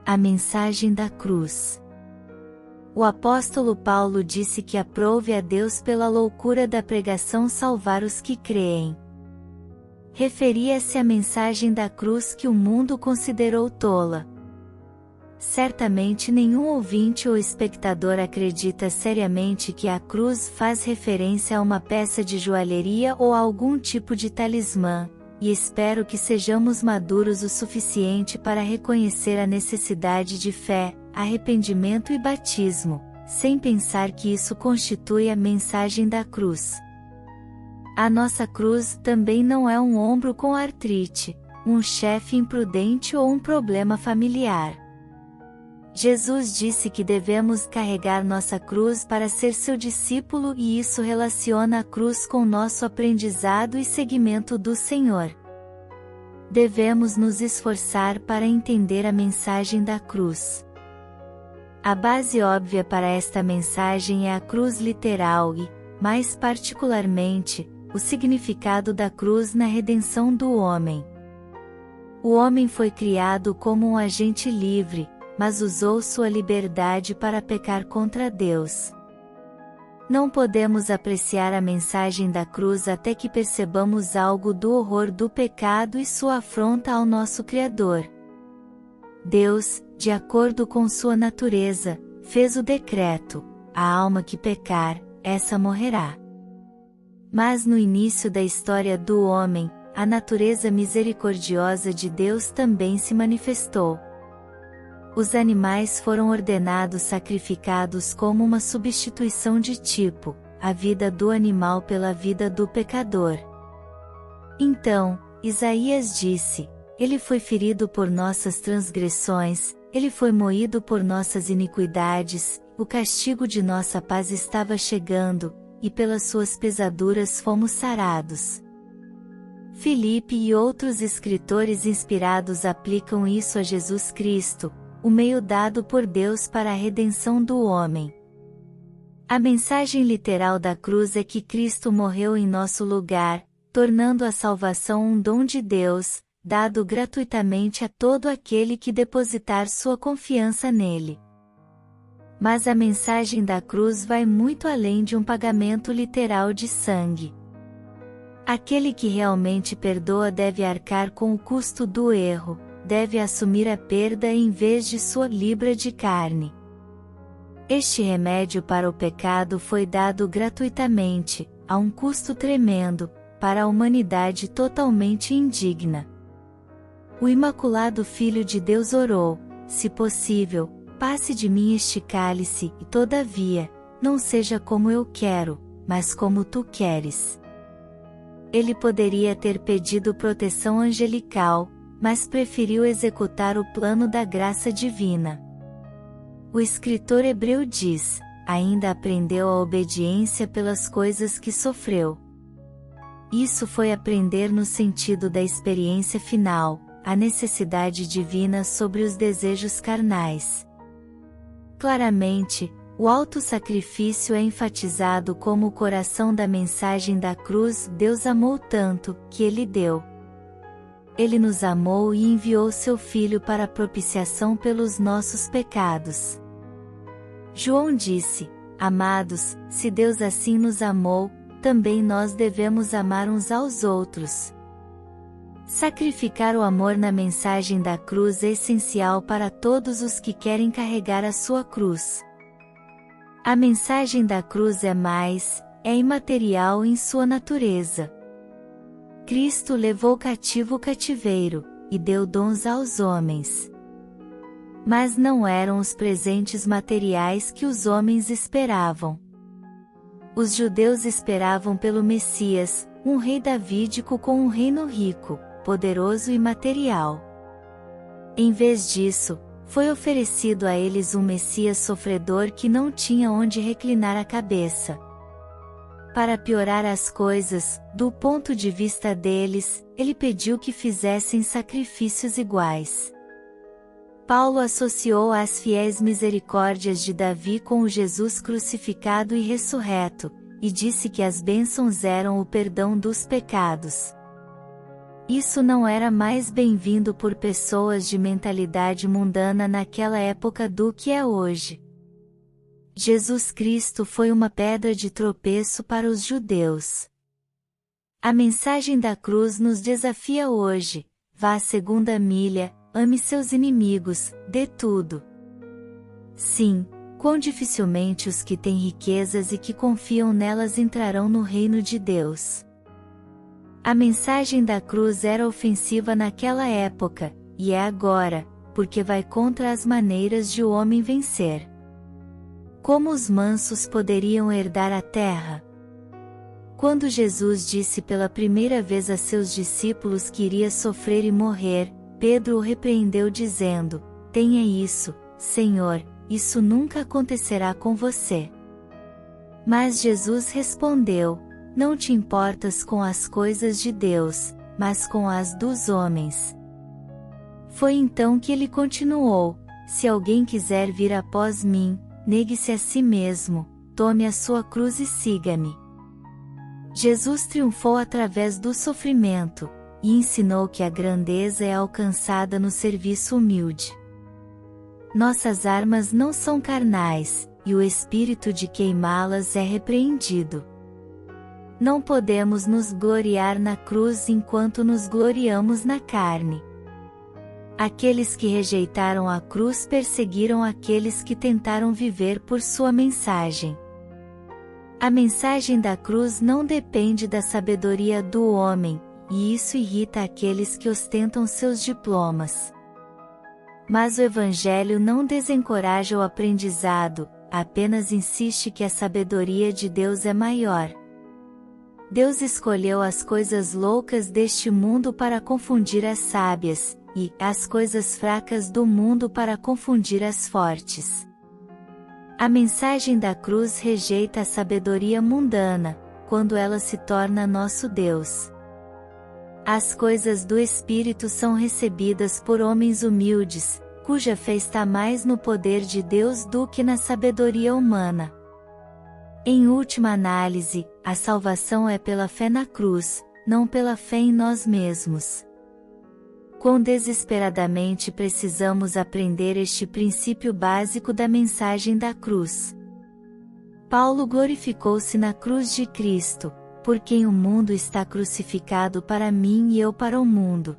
A mensagem da cruz. O apóstolo Paulo disse que aprove a Deus pela loucura da pregação salvar os que creem. Referia-se à mensagem da cruz que o mundo considerou tola. Certamente nenhum ouvinte ou espectador acredita seriamente que a cruz faz referência a uma peça de joalheria ou a algum tipo de talismã, e espero que sejamos maduros o suficiente para reconhecer a necessidade de fé, arrependimento e batismo, sem pensar que isso constitui a mensagem da cruz. A nossa cruz também não é um ombro com artrite, um chefe imprudente ou um problema familiar. Jesus disse que devemos carregar nossa cruz para ser seu discípulo e isso relaciona a cruz com nosso aprendizado e seguimento do Senhor. Devemos nos esforçar para entender a mensagem da cruz. A base óbvia para esta mensagem é a cruz literal e, mais particularmente, o significado da cruz na redenção do homem. O homem foi criado como um agente livre, mas usou sua liberdade para pecar contra Deus. Não podemos apreciar a mensagem da cruz até que percebamos algo do horror do pecado e sua afronta ao nosso Criador. Deus, de acordo com sua natureza, fez o decreto: a alma que pecar, essa morrerá. Mas no início da história do homem, a natureza misericordiosa de Deus também se manifestou. Os animais foram ordenados sacrificados como uma substituição de tipo, a vida do animal pela vida do pecador. Então, Isaías disse: Ele foi ferido por nossas transgressões, ele foi moído por nossas iniquidades, o castigo de nossa paz estava chegando, e pelas suas pesaduras fomos sarados. Filipe e outros escritores inspirados aplicam isso a Jesus Cristo, o meio dado por Deus para a redenção do homem. A mensagem literal da cruz é que Cristo morreu em nosso lugar, tornando a salvação um dom de Deus, dado gratuitamente a todo aquele que depositar sua confiança nele. Mas a mensagem da cruz vai muito além de um pagamento literal de sangue. Aquele que realmente perdoa deve arcar com o custo do erro, deve assumir a perda em vez de sua libra de carne. Este remédio para o pecado foi dado gratuitamente, a um custo tremendo, para a humanidade totalmente indigna. O Imaculado Filho de Deus orou: se possível, passe de mim este cálice, e todavia, não seja como eu quero, mas como tu queres. Ele poderia ter pedido proteção angelical, mas preferiu executar o plano da graça divina. O escritor hebreu diz: ainda aprendeu a obediência pelas coisas que sofreu. Isso foi aprender no sentido da experiência final, a necessidade divina sobre os desejos carnais. Claramente, o auto-sacrifício é enfatizado como o coração da mensagem da cruz. Deus amou tanto, que Ele deu. Ele nos amou e enviou seu Filho para a propiciação pelos nossos pecados. João disse: amados, se Deus assim nos amou, também nós devemos amar uns aos outros. Sacrificar o amor na mensagem da cruz é essencial para todos os que querem carregar a sua cruz. A mensagem da cruz é imaterial em sua natureza. Cristo levou cativo o cativeiro, e deu dons aos homens. Mas não eram os presentes materiais que os homens esperavam. Os judeus esperavam pelo Messias, um rei davídico com um reino rico, poderoso e material. Em vez disso, foi oferecido a eles um Messias sofredor que não tinha onde reclinar a cabeça. Para piorar as coisas, do ponto de vista deles, ele pediu que fizessem sacrifícios iguais. Paulo associou as fiéis misericórdias de Davi com o Jesus crucificado e ressurreto, e disse que as bênçãos eram o perdão dos pecados. Isso não era mais bem-vindo por pessoas de mentalidade mundana naquela época do que é hoje. Jesus Cristo foi uma pedra de tropeço para os judeus. A mensagem da cruz nos desafia hoje: vá a segunda milha, ame seus inimigos, dê tudo. Sim, quão dificilmente os que têm riquezas e que confiam nelas entrarão no reino de Deus. A mensagem da cruz era ofensiva naquela época, e é agora, porque vai contra as maneiras de o homem vencer. Como os mansos poderiam herdar a terra? Quando Jesus disse pela primeira vez a seus discípulos que iria sofrer e morrer, Pedro o repreendeu dizendo: "Tenha isso, Senhor, isso nunca acontecerá com você." Mas Jesus respondeu: "Não te importas com as coisas de Deus, mas com as dos homens." Foi então que ele continuou: "Se alguém quiser vir após mim, negue-se a si mesmo, tome a sua cruz e siga-me." Jesus triunfou através do sofrimento, e ensinou que a grandeza é alcançada no serviço humilde. Nossas armas não são carnais, e o espírito de queimá-las é repreendido. Não podemos nos gloriar na cruz enquanto nos gloriamos na carne. Aqueles que rejeitaram a cruz perseguiram aqueles que tentaram viver por sua mensagem. A mensagem da cruz não depende da sabedoria do homem, e isso irrita aqueles que ostentam seus diplomas. Mas o Evangelho não desencoraja o aprendizado, apenas insiste que a sabedoria de Deus é maior. Deus escolheu as coisas loucas deste mundo para confundir as sábias, e as coisas fracas do mundo para confundir as fortes. A mensagem da cruz rejeita a sabedoria mundana, quando ela se torna nosso Deus. As coisas do Espírito são recebidas por homens humildes, cuja fé está mais no poder de Deus do que na sabedoria humana. Em última análise, a salvação é pela fé na cruz, não pela fé em nós mesmos. Quão desesperadamente precisamos aprender este princípio básico da mensagem da cruz. Paulo glorificou-se na cruz de Cristo, por quem o mundo está crucificado para mim e eu para o mundo.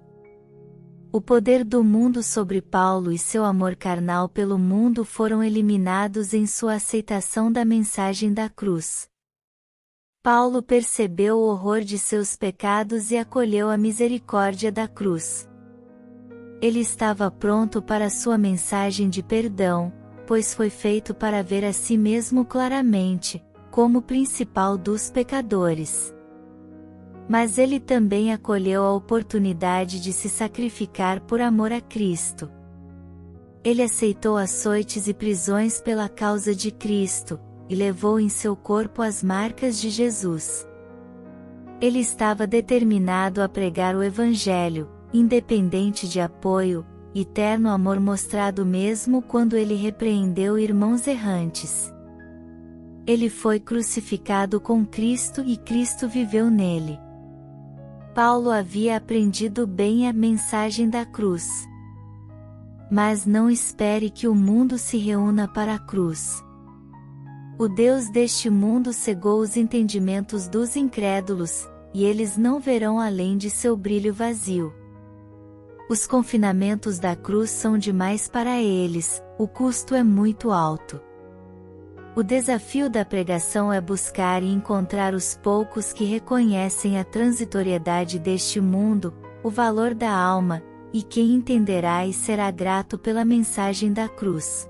O poder do mundo sobre Paulo e seu amor carnal pelo mundo foram eliminados em sua aceitação da mensagem da cruz. Paulo percebeu o horror de seus pecados e acolheu a misericórdia da cruz. Ele estava pronto para sua mensagem de perdão, pois foi feito para ver a si mesmo claramente, como principal dos pecadores. Mas ele também acolheu a oportunidade de se sacrificar por amor a Cristo. Ele aceitou açoites e prisões pela causa de Cristo, e levou em seu corpo as marcas de Jesus. Ele estava determinado a pregar o Evangelho, independente de apoio, eterno amor mostrado mesmo quando ele repreendeu irmãos errantes. Ele foi crucificado com Cristo e Cristo viveu nele. Paulo havia aprendido bem a mensagem da cruz. Mas não espere que o mundo se reúna para a cruz. O Deus deste mundo cegou os entendimentos dos incrédulos, e eles não verão além de seu brilho vazio. Os confinamentos da cruz são demais para eles, o custo é muito alto. O desafio da pregação é buscar e encontrar os poucos que reconhecem a transitoriedade deste mundo, o valor da alma, e quem entenderá e será grato pela mensagem da cruz.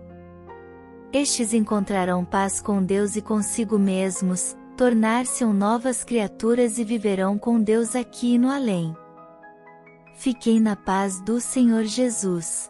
Estes encontrarão paz com Deus e consigo mesmos, tornar-se-ão novas criaturas e viverão com Deus aqui e no além. Fiquem na paz do Senhor Jesus.